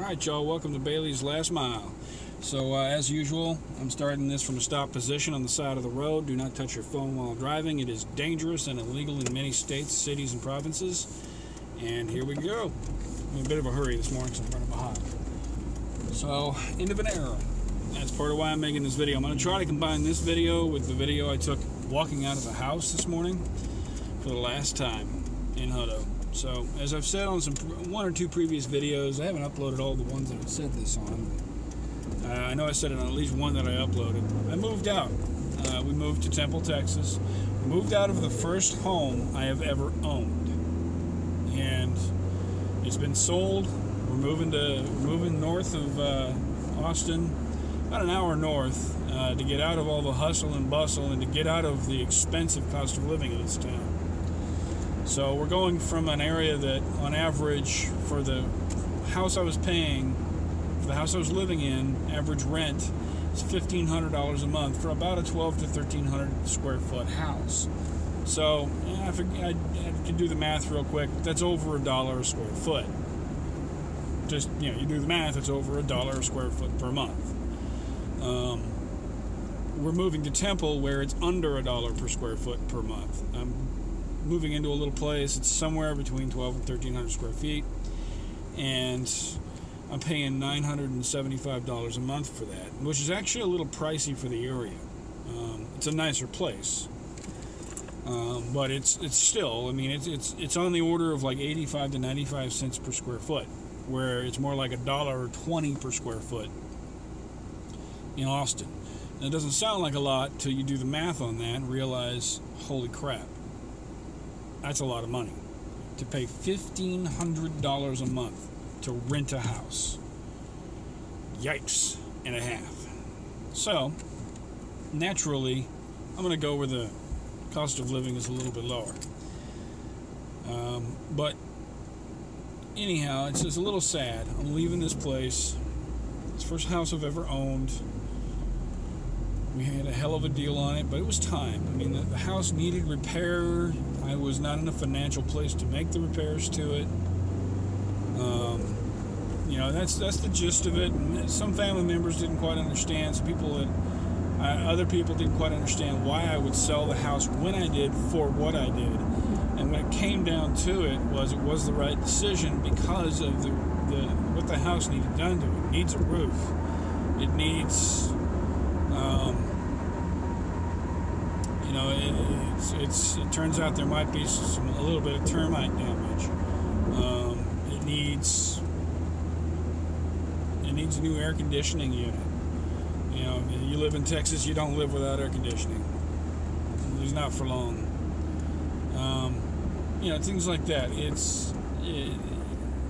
Alright y'all, welcome to Bailey's Last Mile. So as usual, I'm starting this from a stop position on the side of the road. Do not touch your phone while driving. It is dangerous and illegal in many states, cities, and provinces. And here we go. I'm in a bit of a hurry this morning, so I'm running behind. So, end of an era. That's part of why I'm making this video. I'm going to try to combine this video with the video I took walking out of the house this morning for the last time in Hutto. So, as I've said on one or two previous videos, I haven't uploaded all the ones that I've said this on. I know I said it on at least one that I uploaded. I moved out. We moved to Temple, Texas. Moved out of the first home I have ever owned. And it's been sold. We're moving north of Austin, about an hour north, to get out of all the hustle and bustle and to get out of the expensive cost of living in this town. So we're going from an area that, on average, for the house I was paying, for the house I was living in, average rent is $1,500 a month for about a 12 to 1,300 square foot house. So I can do the math real quick. That's over $1 a square foot. Just, you do the math. It's over $1 a square foot per month. We're moving to Temple, where it's under $1 per square foot per month. I'm moving into a little place. It's somewhere between 12 and 1,300 square feet, and I'm paying $975 a month for that, which is actually a little pricey for the area. It's a nicer place, but it's still, I mean, it's on the order of like 85 to 95 cents per square foot, where it's more like $1.20 per square foot in Austin. And it doesn't sound like a lot till you do the math on that and realize, holy crap, that's a lot of money to pay $1,500 a month to rent a house. Yikes and a half. So, naturally, I'm going to go where the cost of living is a little bit lower. But anyhow, it's just a little sad. I'm leaving this place. It's the first house I've ever owned. We had a hell of a deal on it, but it was time. I mean, the house needed repair. I was not in a financial place to make the repairs to it. That's the gist of it. And some family members didn't quite understand. Some people other people didn't quite understand why I would sell the house when I did for what I did. And when it came down to it, was the right decision because of what the house needed done to it. It needs a roof. It needs, it turns out there might be a little bit of termite damage. It needs a new air conditioning unit. You live in Texas, you don't live without air conditioning. At least not for long. Things like that. It's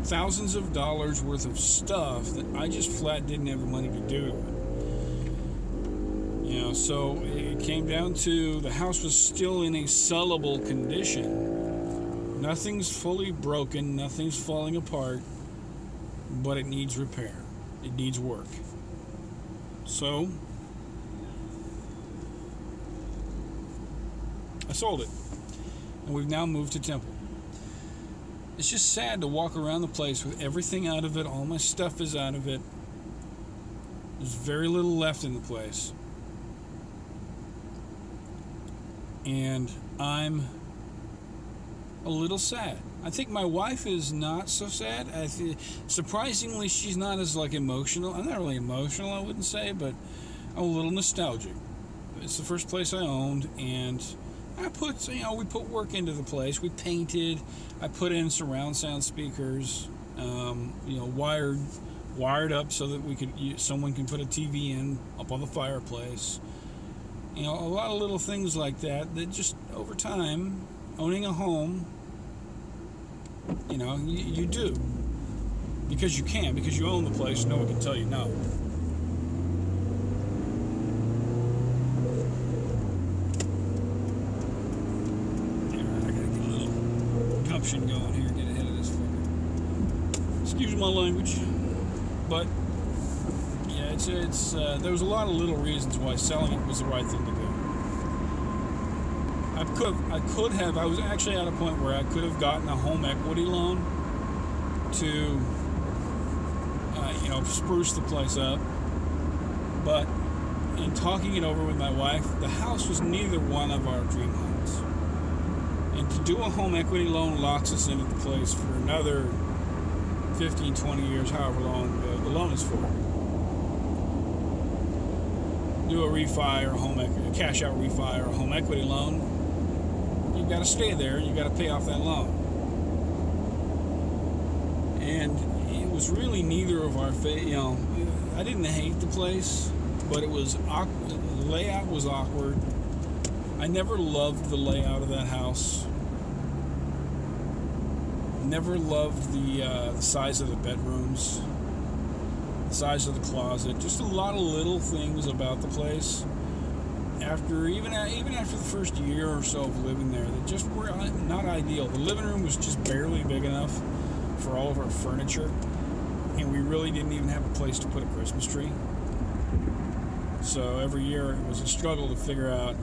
thousands of dollars worth of stuff that I just flat didn't have the money to do. So it came down to the house was still in a sellable condition. Nothing's fully broken, nothing's falling apart, but it needs repair. It needs work. So I sold it, and we've now moved to Temple. It's just sad to walk around the place with everything out of it. All my stuff is out of it. There's very little left in the place. And I'm a little sad. I think my wife is not so sad. Surprisingly, she's not as emotional. I'm not really emotional, I wouldn't say, but I'm a little nostalgic. It's the first place I owned, and we put work into the place. We painted. I put in surround sound speakers, wired up so that someone can put a TV in up on the fireplace. A lot of little things like that just over time, owning a home, you do. Because you can, because you own the place, no one can tell you no. Alright, I gotta get a little gumption going here, get ahead of this fucker. Excuse my language. But there was a lot of little reasons why selling it was the right thing to do. I was actually at a point where I could have gotten a home equity loan to spruce the place up. But in talking it over with my wife, the house was neither one of our dream homes. And to do a home equity loan locks us into the place for another 15, 20 years, however long the loan is for. Do a refi or a cash out refi or a home equity loan, you've got to stay there and you've got to pay off that loan. And it was really neither of our I didn't hate the place, but it was awkward. The layout was awkward. I never loved the layout of that house. Never loved the size of the bedrooms, the size of the closet. Just a lot of little things about the place. Even after the first year or so of living there, that just were not ideal. The living room was just barely big enough for all of our furniture, and we really didn't even have a place to put a Christmas tree. So every year it was a struggle to figure out,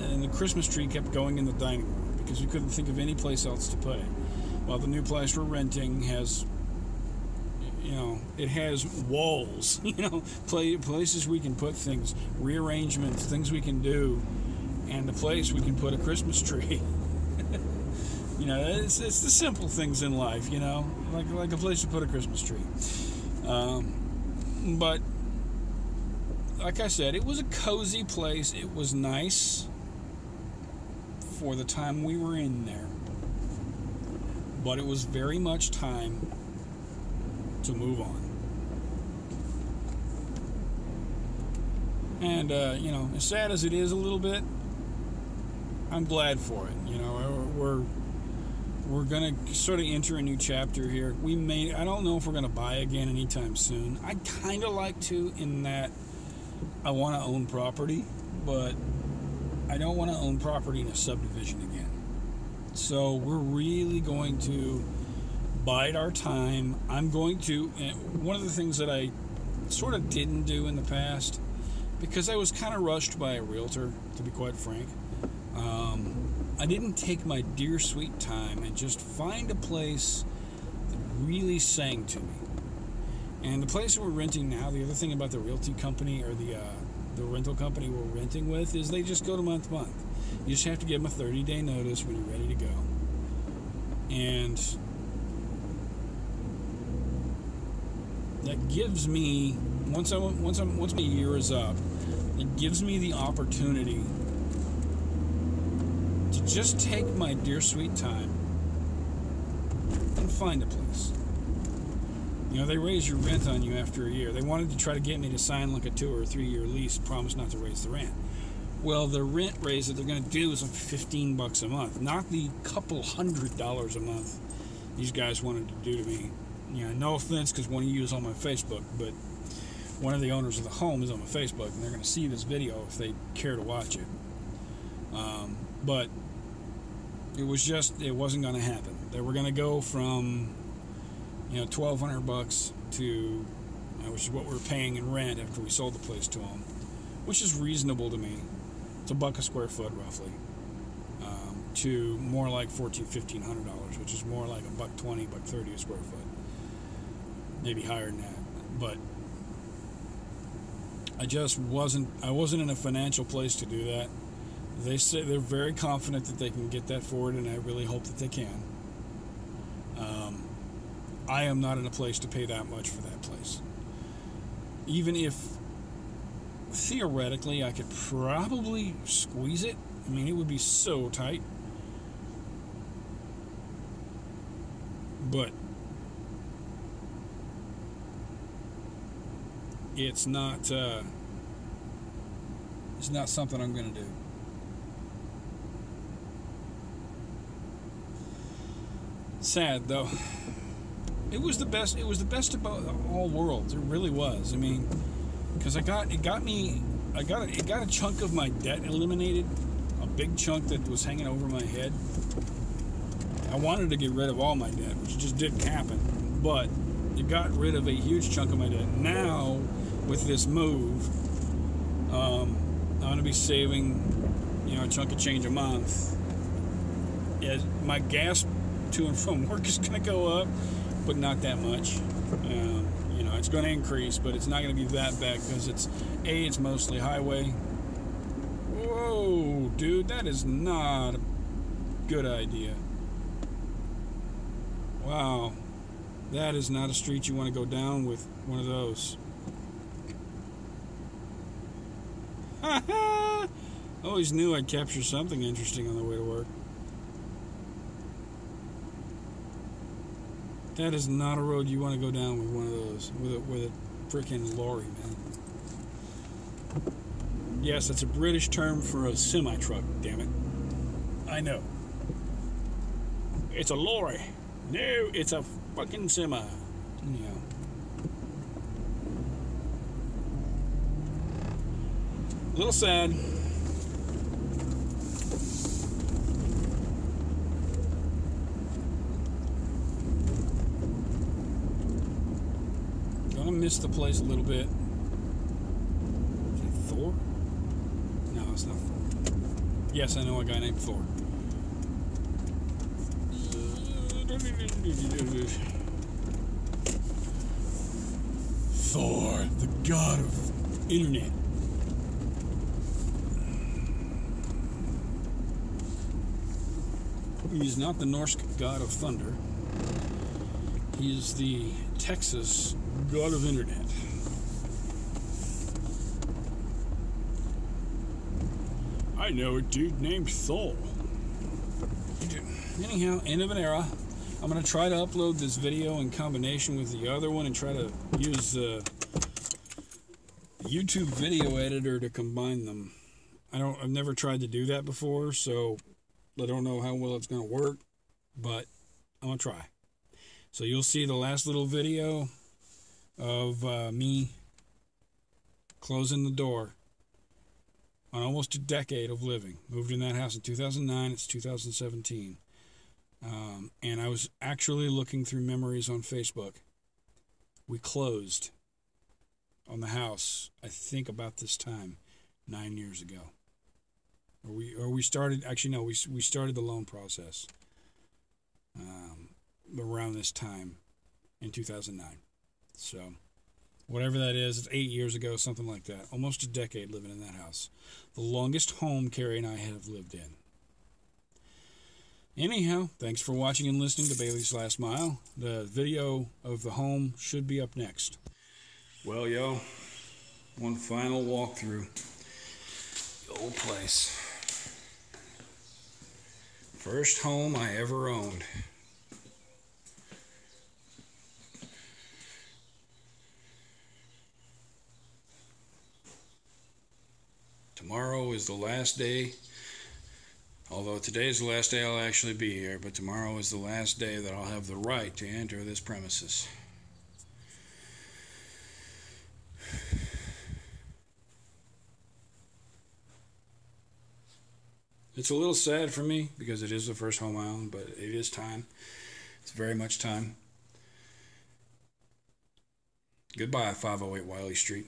and the Christmas tree kept going in the dining room because we couldn't think of any place else to put it. Well, the new place we're renting has, it has walls, places we can put things, rearrangements, things we can do, and the place we can put a Christmas tree. It's the simple things in life, like a place to put a Christmas tree. But like I said, it was a cozy place. It was nice for the time we were in there. But it was very much time to move on. And, as sad as it is a little bit, I'm glad for it. We're going to sort of enter a new chapter here. I don't know if we're going to buy again anytime soon. I'd kind of like to, in that I want to own property, but I don't want to own property in a subdivision again. So we're really going to bide our time. I'm going to, one of the things that I sort of didn't do in the past, because I was kind of rushed by a realtor, to be quite frank, I didn't take my dear sweet time and just find a place that really sang to me. And the place that we're renting now, the other thing about the realty company or the rental company we're renting with is they just go to month to month. You just have to give them a 30-day notice when you're ready to go. And that gives me, once my year is up, it gives me the opportunity to just take my dear sweet time and find a place. They raise your rent on you after a year. They wanted to try to get me to sign like a 2 or 3 year lease, promise not to raise the rent. Well, the rent raise that they're going to do is like $15 a month, not the couple $100 a month these guys wanted to do to me. No offense, because one of you is on my Facebook, but one of the owners of the home is on my Facebook, and they're going to see this video if they care to watch it. But it wasn't going to happen. They were going to go from $1,200 to, which is what we were paying in rent after we sold the place to them, which is reasonable to me. It's $1 a square foot roughly, to more like $1,400-$1,500, which is more like $1.20, $1.30 a square foot, maybe higher than that. But I wasn't in a financial place to do that. They say they're very confident that they can get that forward, and I really hope that they can. I am not in a place to pay that much for that place. Even if theoretically I could probably squeeze it. I mean, it would be so tight. But it's not something I'm going to do. Sad though. It was the best of all worlds. It really was. I mean, because it got a chunk of my debt eliminated, a big chunk that was hanging over my head. I wanted to get rid of all my debt, which just didn't happen, but it got rid of a huge chunk of my debt. Now, with this move, I'm going to be saving, a chunk of change a month. Yeah, my gas to and from work is going to go up, but not that much. You know, it's going to increase, but it's not going to be that bad because it's mostly highway. Whoa, dude, that is not a good idea. Wow, that is not a street you want to go down with one of those. I always knew I'd capture something interesting on the way to work. That is not a road you want to go down with one of those, with a freaking lorry, man. Yes, that's a British term for a semi-truck, damn it. I know. It's a lorry. No, it's a fucking semi. Anyhow. A little sad. Gonna miss the place a little bit. Is it Thor? No, it's not Thor. Yes, I know a guy named Thor. Thor, the god of internet. He is not the Norse god of thunder. He is the Texas god of internet. I know a dude named Thor. Anyhow, end of an era. I'm going to try to upload this video in combination with the other one and try to use the YouTube video editor to combine them. I've never tried to do that before, so I don't know how well it's going to work, but I'm going to try. So you'll see the last little video of me closing the door on almost a decade of living. Moved in that house in 2009. It's 2017. And I was actually looking through memories on Facebook. We closed on the house, I think about this time, 9 years ago. Or we started, actually no, we started the loan process around this time in 2009. So whatever that is, it's 8 years ago, something like that. Almost a decade living in that house. The longest home Carrie and I have lived in. Anyhow, thanks for watching and listening to Bailey's Last Mile. The video of the home should be up next. Well, yo, one final walkthrough. The old place. First home I ever owned. Tomorrow is the last day. Although today is the last day I'll actually be here, but tomorrow is the last day that I'll have the right to enter this premises. It's a little sad for me because it is the first home I own, but it is time. It's very much time. Goodbye, 508 Wiley Street.